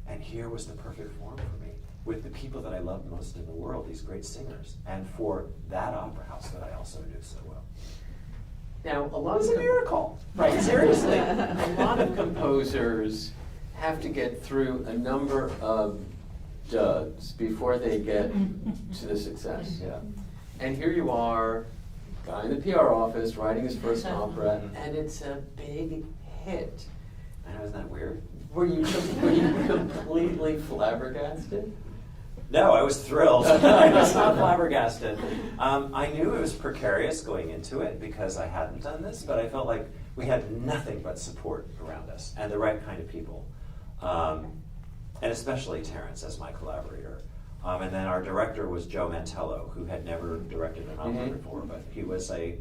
And here was the perfect form for me, with the people that I loved most in the world, these great singers, and for that opera house that I also knew so well. Now, a lot It was of a miracle, right? Seriously. a lot of composers have to get through a number of duds before they get to the success. Yeah. And here you are, guy in the PR office writing his first opera, and it's a big hit. I know, isn't that weird? Were you completely flabbergasted? No, I was thrilled. I was not flabbergasted. I knew it was precarious going into it because I hadn't done this, but I felt like we had nothing but support around us and the right kind of people. And especially Terence as my collaborator. And then our director was Joe Mantello, who had never directed an opera before, but he was a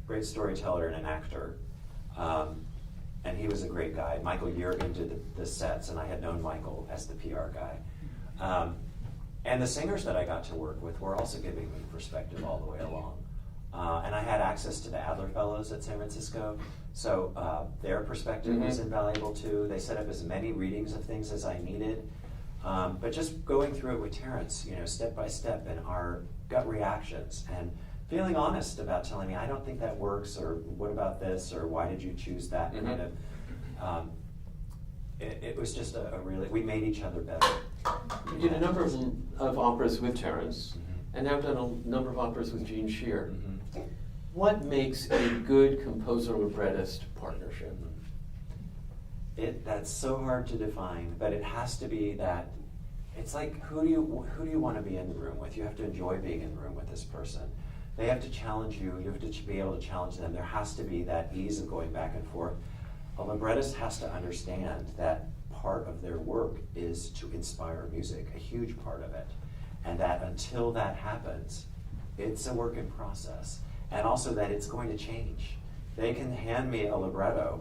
great storyteller and an actor. And he was a great guy. Michael Jurgen did the sets, and I had known Michael as the PR guy. And the singers that I got to work with were also giving me perspective all the way along. And I had access to the Adler Fellows at San Francisco, so their perspective was invaluable too. They set up as many readings of things as I needed. But just going through it with Terence, step by step, and our gut reactions, and feeling honest about telling me, I don't think that works, or what about this, or why did you choose that kind of. It was just a really, we made each other better. You did a number of operas with Terence, and now done a number of operas with Gene Shear. What makes a good composer-librettist partnership? That's so hard to define, but it has to be that, it's like, who do you want to be in the room with? You have to enjoy being in the room with this person. They have to challenge you. You have to be able to challenge them. There has to be that ease of going back and forth. A librettist has to understand that part of their work is to inspire music, a huge part of it. And that until that happens, it's a work in process. And also that it's going to change. They can hand me a libretto,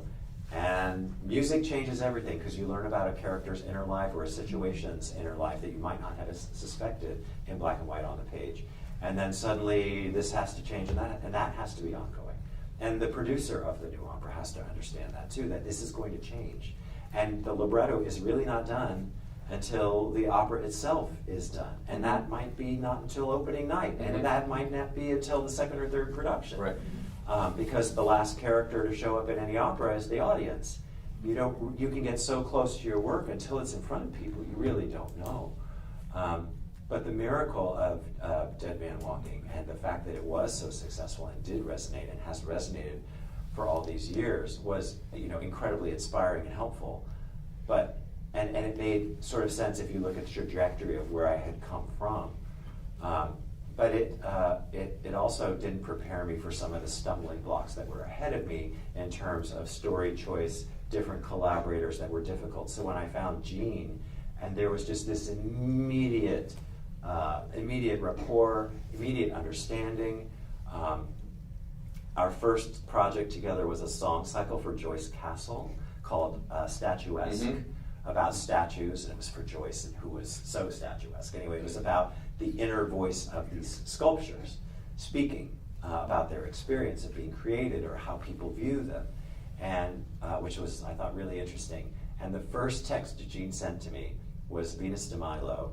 and music changes everything because you learn about a character's inner life or a situation's inner life that you might not have suspected in black and white on the page. And then suddenly this has to change, and that has to be ongoing. And the producer of the new opera has to understand that too, that this is going to change. And the libretto is really not done until the opera itself is done. And that might be not until opening night, and that might not be until the second or third production. Right. Because the last character to show up in any opera is the audience. You can get so close to your work until it's in front of people, you really don't know. But the miracle of Dead Man Walking, and the fact that it was so successful and did resonate and has resonated for all these years, was incredibly inspiring and helpful. And it made sort of sense if you look at the trajectory of where I had come from. But it also didn't prepare me for some of the stumbling blocks that were ahead of me in terms of story choice, different collaborators that were difficult. So when I found Gene, and there was just this immediate rapport, immediate understanding. Our first project together was a song cycle for Joyce Castle called Statuesque, about statues, and it was for Joyce, who was so statuesque. Anyway, it was about the inner voice of these sculptures speaking about their experience of being created or how people view them, and which was, I thought, really interesting. And the first text Gene sent to me was Venus de Milo,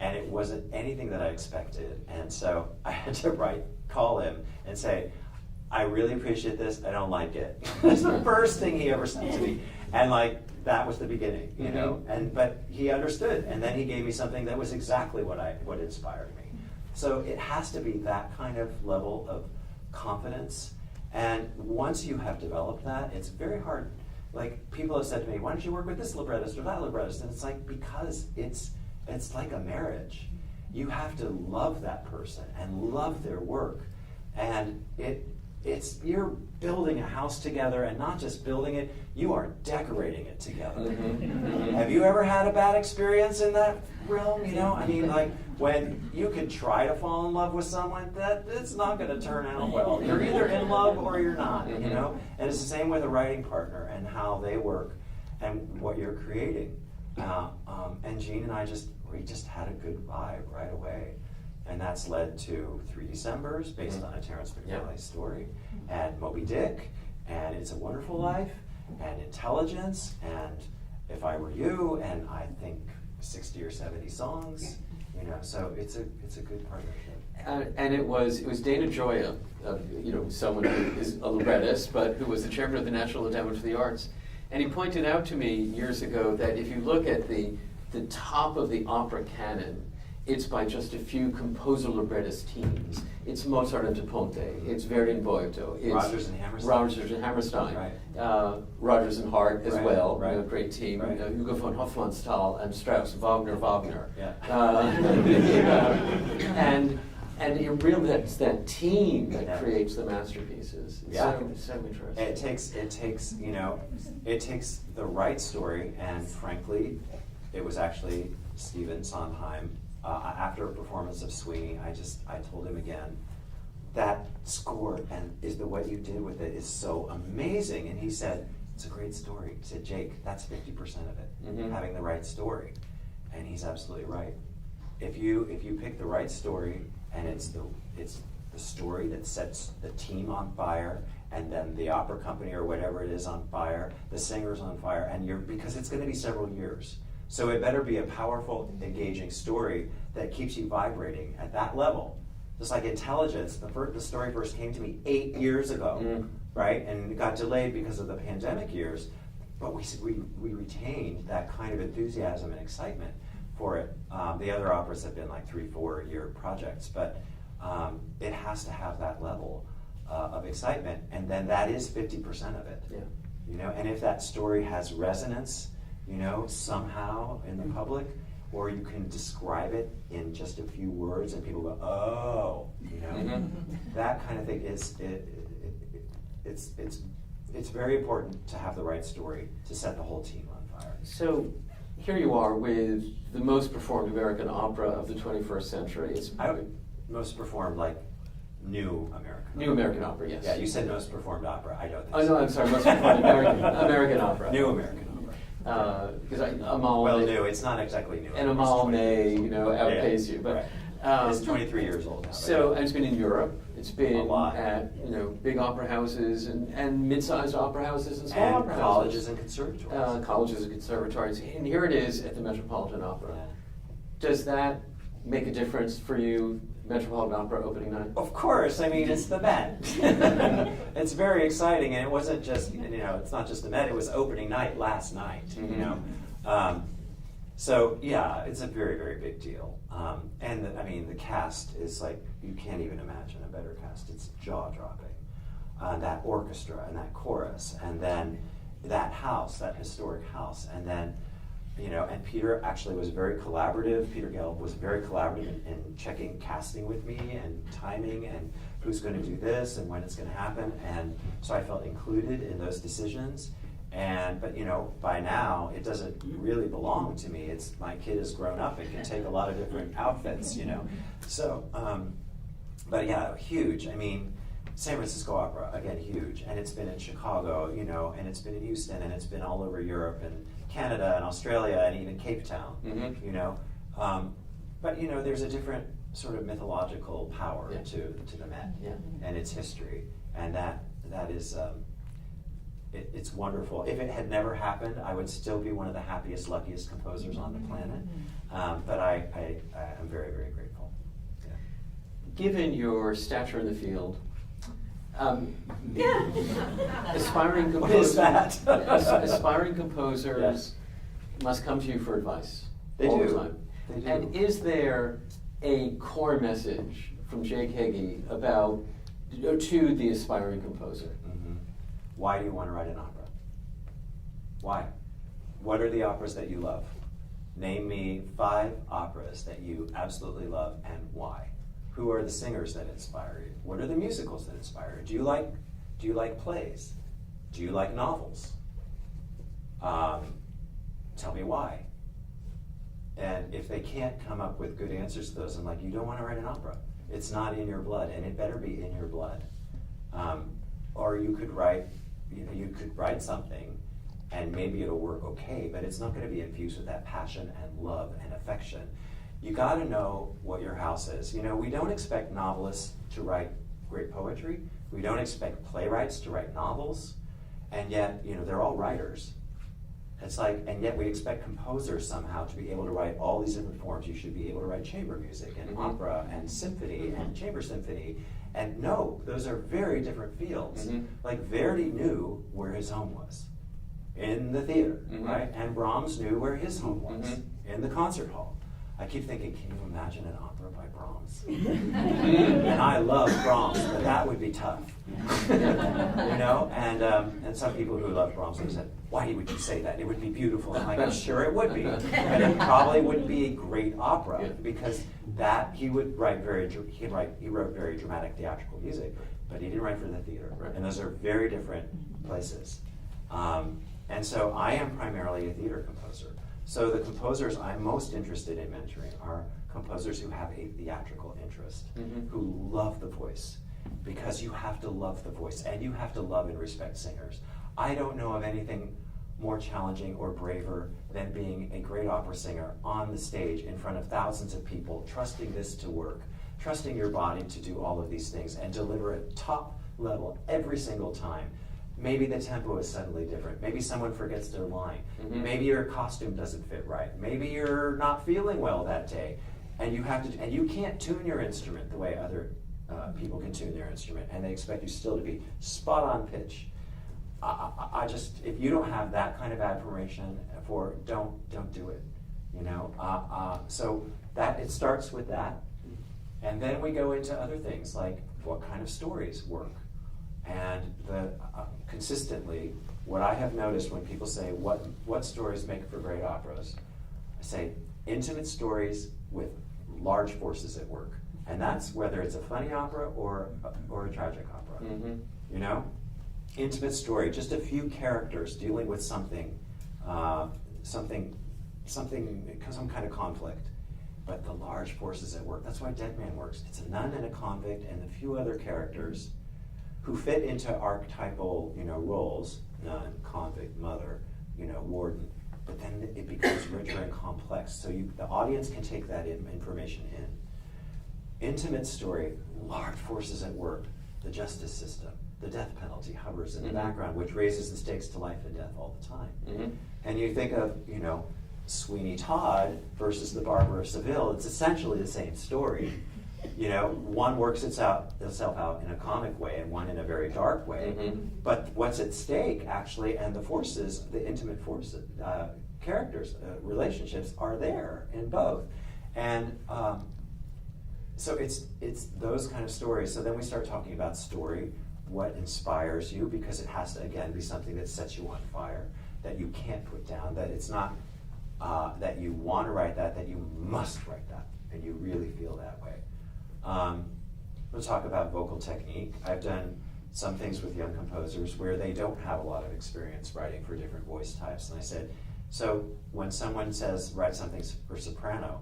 and it wasn't anything that I expected. And so I had to call him and say, I really appreciate this, I don't like it. That's the first thing he ever sent to me. And like, that was the beginning, you know? But he understood, and then he gave me something that was exactly what inspired me. So it has to be that kind of level of confidence. And once you have developed that, it's very hard. Like, people have said to me, why don't you work with this librettist or that librettist? And it's like, because it's like a marriage. You have to love that person and love their work. And you're building a house together, and not just building it, you are decorating it together. Have you ever had a bad experience in that realm? You know, I mean, like, when you could try to fall in love with someone, it's not going to turn out well. You're either in love or you're not, you know? And it's the same with a writing partner and how they work and what you're creating. And Gene and I we just had a good vibe right away. And that's led to 3 Decembers, based on a Terence Blanchard story, and Moby Dick, and It's a Wonderful Life, and Intelligence, and If I Were You, and I think 60 or 70 songs. You know, so it's a good partnership. And it was Dana Gioia, someone who is a librettist, but who was the chairman of the National Endowment for the Arts. And he pointed out to me years ago that if you look at the top of the opera canon, it's by just a few composer librettist teams. It's Mozart and De Ponte, it's Verdi and Boito, it's Rodgers and Hammerstein. Rodgers and Hart as well, right. Great team. Right. Hugo von Hofmannsthal and Strauss, Wagner. Yeah. And it really, that's that team that creates the masterpieces. It's so interesting. It takes the right story, and frankly, it was actually Stephen Sondheim. After a performance of Sweeney, I told him again, that score and what you did with it is so amazing. And he said, it's a great story. He said, Jake, that's 50% of it, having the right story. And he's absolutely right. If you pick the right story, and it's the story that sets the team on fire, and then the opera company or whatever it is on fire, the singer's on fire, because it's going to be several years. So it better be a powerful, engaging story that keeps you vibrating at that level. Just like Intelligence, the story first came to me 8 years ago, right? And it got delayed because of the pandemic years, but we retained that kind of enthusiasm and excitement for it. The other operas have been like 3-4 year projects, but it has to have that level of excitement, and then that is 50% of it. Yeah. You know, and if that story has resonance, somehow in the public, or you can describe it in just a few words and people go, oh, that kind of thing it's very important to have the right story to set the whole team on fire. So here you are with the most performed American opera of the 21st century. It's most performed, like New American. New American opera, yes. Yeah, you said most performed opera. I don't think so. Oh no, I'm sorry, most performed American opera. New American opera. Because Amal. New. It's not exactly new. And Amal may, outpace you, but it's 23 years old now. So, and it's been in Europe. It's been a lot. At big opera houses and mid-sized opera houses and small opera houses. Colleges and conservatories. Colleges and conservatories, and here it is at the Metropolitan Opera. Yeah. Does that make a difference for you? Metropolitan Opera opening night? Of course. I mean, it's the Met. It's very exciting, and it wasn't just, it's not just the Met, it was opening night last night, So, yeah, it's a very, very big deal. And, the cast is like, you can't even imagine a better cast. It's jaw-dropping. That orchestra and that chorus, and then that house, that historic house, and then and Peter actually was very collaborative. Peter Gelb was very collaborative in checking casting with me and timing and who's going to do this and when it's going to happen. And so I felt included in those decisions. But by now it doesn't really belong to me. It's my kid has grown up and can take a lot of different outfits, So, but yeah, huge. San Francisco Opera, again, huge. And it's been in Chicago, and it's been in Houston, and it's been all over Europe and Canada and Australia and even Cape Town, But, there's a different sort of mythological power Yeah. to the Met Yeah. and its history, and that is it's wonderful. If it had never happened, I would still be one of the happiest, luckiest composers on the planet. But I am very, very grateful. Yeah. Given your stature in the field, aspiring What is composers, that? aspiring composers Yes. must come to you for advice They all do. the time. They do. And is there a core message from Jake Heggie about to the aspiring composer? Mhm. Why do you want to write an opera? Why? What are the operas that you love? Name me 5 operas that you absolutely love and why. Who are the singers that inspire you? What are the musicals that inspire you? Do you like plays? Do you like novels? Tell me why. And if they can't come up with good answers to those, I'm like, you don't want to write an opera. It's not in your blood, and it better be in your blood. Or you could write something, and maybe it'll work okay, but it's not going to be infused with that passion and love and affection. You got to know what your house is. You know, we don't expect novelists to write great poetry. We don't expect playwrights to write novels, and yet, you know, they're all writers. It's like, and yet we expect composers somehow to be able to write all these different forms. You should be able to write chamber music and opera and symphony and chamber symphony. And no, those are very different fields. Like Verdi knew where his home was, in the theater, right? And Brahms knew where his home was, in the concert hall. I keep thinking, can you imagine an opera by Brahms? And I love Brahms, but that would be tough. You know? And some people who love Brahms have said, why would you say that? It would be beautiful. I'm like, I'm sure it would be. But it probably wouldn't be a great opera, because that he wrote very dramatic theatrical music, but he didn't write for the theater. Right. And those are very different places. And so I am primarily a theater composer. So the composers I'm most interested in mentoring are composers who have a theatrical interest, who love the voice, because you have to love the voice, and you have to love and respect singers. I don't know of anything more challenging or braver than being a great opera singer on the stage in front of thousands of people, trusting this to work, trusting your body to do all of these things and deliver at top level every single time. Maybe the tempo is suddenly different. Maybe someone forgets their line. Maybe your costume doesn't fit right. Maybe you're not feeling well that day, and you can't tune your instrument the way other people can tune their instrument, and they expect you still to be spot on pitch. I just, if you don't have that kind of admiration for, don't do it. You know. So that it starts with that, and then we go into other things like what kind of stories work. And consistently, what I have noticed when people say, what stories make for great operas? I say, intimate stories with large forces at work. And that's whether it's a funny opera or a tragic opera. You know? Intimate story, just a few characters dealing with some kind of conflict. But the large forces at work, that's why Dead Man works. It's a nun and a convict and a few other characters who fit into archetypal, roles, nun, convict, mother, warden, but then it becomes richer and complex. So the audience can take that information in. Intimate story, large forces at work, the justice system, the death penalty hovers in the background, which raises the stakes to life and death all the time. And you think of, Sweeney Todd versus the Barber of Seville, it's essentially the same story. One works itself out in a comic way and one in a very dark way. But what's at stake, actually, and the forces, the intimate forces, characters, relationships are there in both. And so it's those kind of stories. So then we start talking about story, what inspires you, because it has to, again, be something that sets you on fire, that you can't put down, that it's not that you want to write that you must write that, and you really feel that way. We'll talk about vocal technique. I've done some things with young composers where they don't have a lot of experience writing for different voice types. And I said, so when someone says, write something for soprano,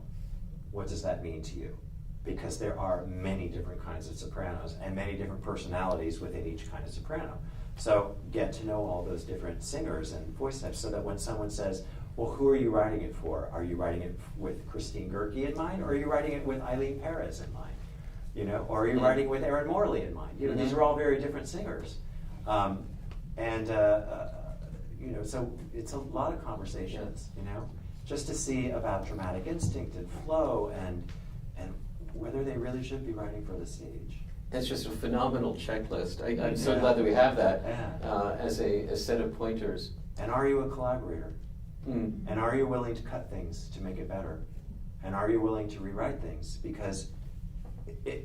what does that mean to you? Because there are many different kinds of sopranos and many different personalities within each kind of soprano. So get to know all those different singers and voice types so that when someone says, Well, who are you writing it for? Are you writing it with Christine Gerke in mind, or are you writing it with Eileen Perez in mind? You know, or are you writing it with Erin Morley in mind? You know, these are all very different singers. You know, so it's a lot of conversations, you know, just to see about dramatic instinct and flow and whether they really should be writing for the stage. That's just a phenomenal checklist. I'm so glad that we have that as a set of pointers. And are you a collaborator? And are you willing to cut things to make it better? And are you willing to rewrite things? Because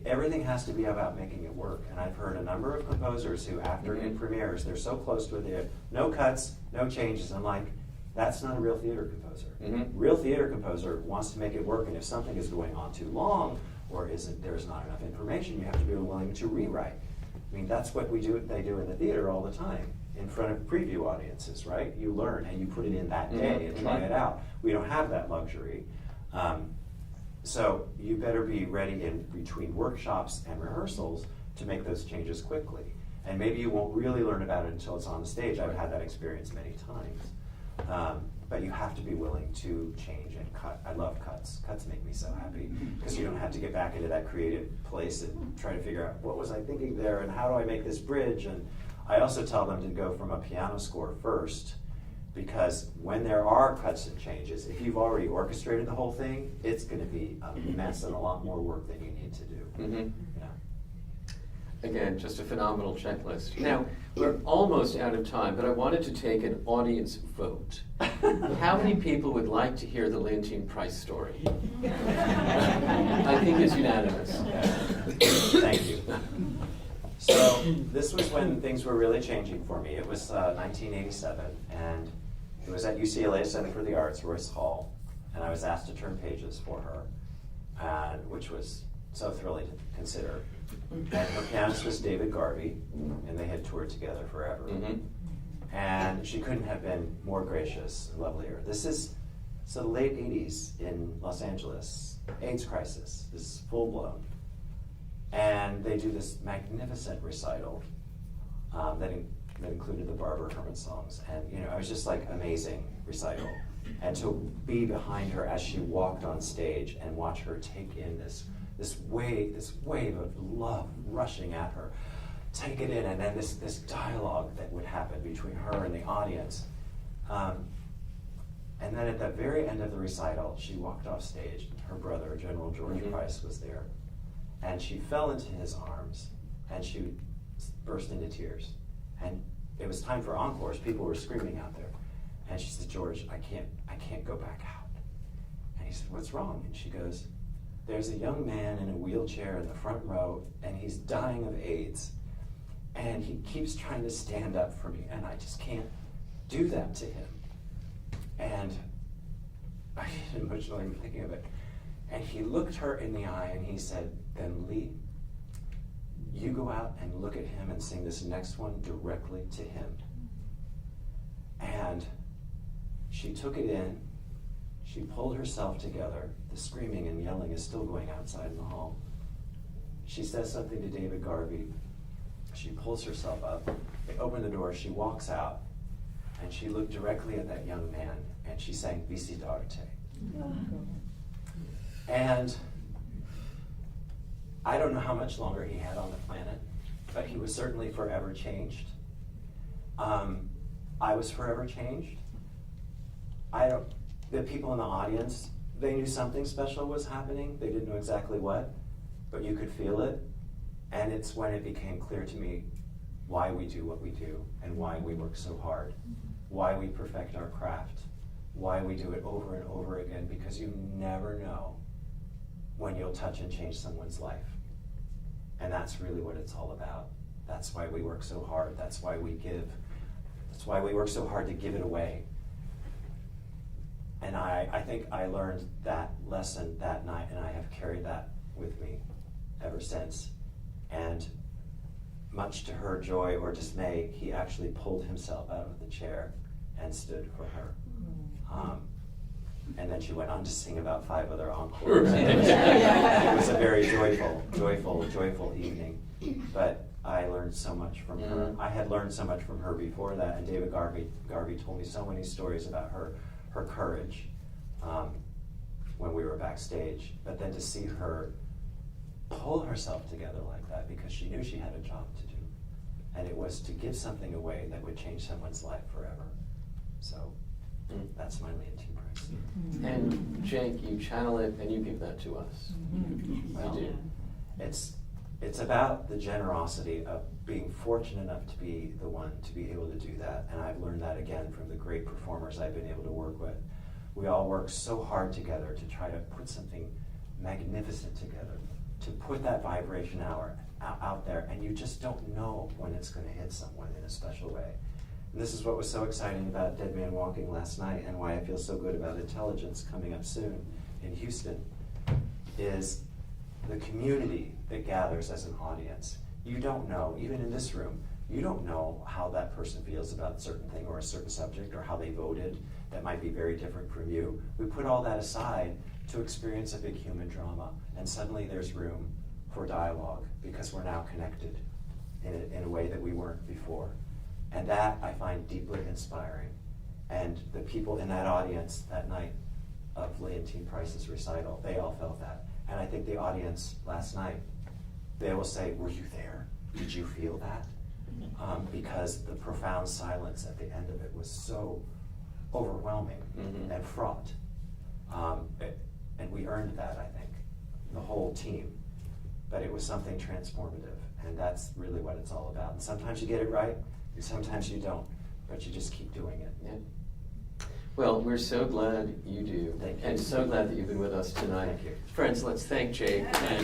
everything has to be about making it work. And I've heard a number of composers who, after in premieres, they're so close to it, no cuts, no changes. I'm like, that's not a real theater composer. Real theater composer wants to make it work, and if something is going on too long, or there's not enough information, you have to be willing to rewrite. I mean, that's what they do in the theater all the time, in front of preview audiences, right? You learn and you put it in that day and try it out. We don't have that luxury. So you better be ready in between workshops and rehearsals to make those changes quickly. And maybe you won't really learn about it until it's on the stage. I've had that experience many times. But you have to be willing to change and cut. I love cuts. Cuts make me so happy because you don't have to get back into that creative place and try to figure out what was I thinking there and how do I make this bridge. And I also tell them to go from a piano score first, because when there are cuts and changes, if you've already orchestrated the whole thing, it's going to be a mess and a lot more work than you need to do. Again, just a phenomenal checklist. Now, we're almost out of time, but I wanted to take an audience vote. How many people would like to hear the Leontine Price story? I think it's unanimous. Thank you. So this was when things were really changing for me. It was 1987, and it was at UCLA Center for the Arts, Royce Hall, and I was asked to turn pages for her, which was so thrilling to consider. And her pianist was David Garvey, and they had toured together forever. And she couldn't have been more gracious and lovelier. This is the late 80s in Los Angeles. AIDS crisis is full blown. And they do this magnificent recital that included the Barbara Herrmann songs. And you know, I was just like, amazing recital. And to be behind her as she walked on stage and watch her take in this wave of love rushing at her, take it in, and then this dialogue that would happen between her and the audience. And then at the very end of the recital, she walked off stage. Her brother, General George Price, was there. And she fell into his arms, and she burst into tears. And it was time for encores. People were screaming out there. And she said, "George, I can't go back out." And he said, "What's wrong?" And she goes, "There's a young man in a wheelchair in the front row, and he's dying of AIDS. And he keeps trying to stand up for me, and I just can't do that to him." And I get emotional even thinking of it. And he looked her in the eye and he said, "Then Lee, you go out and look at him and sing this next one directly to him." And she took it in. She pulled herself together. The screaming and yelling is still going outside in the hall. She says something to David Garvey. She pulls herself up. They open the door. She walks out. And she looked directly at that young man. And she sang Visi d'Arte. And I don't know how much longer he had on the planet, but he was certainly forever changed. I was forever changed. The people in the audience, they knew something special was happening. They didn't know exactly what, but you could feel it. And it's when it became clear to me why we do what we do and why we work so hard, why we perfect our craft, why we do it over and over again, because you never know when you'll touch and change someone's life. And that's really what it's all about. That's why we work so hard. That's why we give. That's why we work so hard to give it away. And I think I learned that lesson that night, and I have carried that with me ever since. And much to her joy or dismay, he actually pulled himself out of the chair and stood for her. And then she went on to sing about 5 other encores. It was a very joyful evening. But I learned so much from her. I had learned so much from her before that, and David Garvey told me so many stories about her her courage when we were backstage, but then to see her pull herself together like that because she knew she had a job to do. And it was to give something away that would change someone's life forever. So that's my Leontine Prize. And Jake, you channel it and you give that to us. Well, You do. it's about the generosity of being fortunate enough to be the one to be able to do that. And I've learned that again from the great performers I've been able to work with. We all work so hard together to try to put something magnificent together, to put that vibration out there, and you just don't know when it's going to hit someone in a special way. And this is what was so exciting about Dead Man Walking last night, and why I feel so good about Intelligence coming up soon in Houston, is the community that gathers as an audience. You don't know, even in this room, you don't know how that person feels about a certain thing or a certain subject, or how they voted that might be very different from you. We put all that aside to experience a big human drama, and suddenly there's room for dialogue because we're now connected in a way that we weren't before. And that I find deeply inspiring. And the people in that audience that night of Leontine Price's recital, they all felt that. And I think the audience last night, they will say, were you there? Did you feel that? Because the profound silence at the end of it was so overwhelming and fraught. And we earned that, I think, the whole team. But it was something transformative, and that's really what it's all about. And sometimes you get it right, and sometimes you don't, but you just keep doing it. Yeah. Well, we're so glad you do. Thank you. And so glad that you've been with us tonight. Thank you. Friends, let's thank Jake. Yeah. And,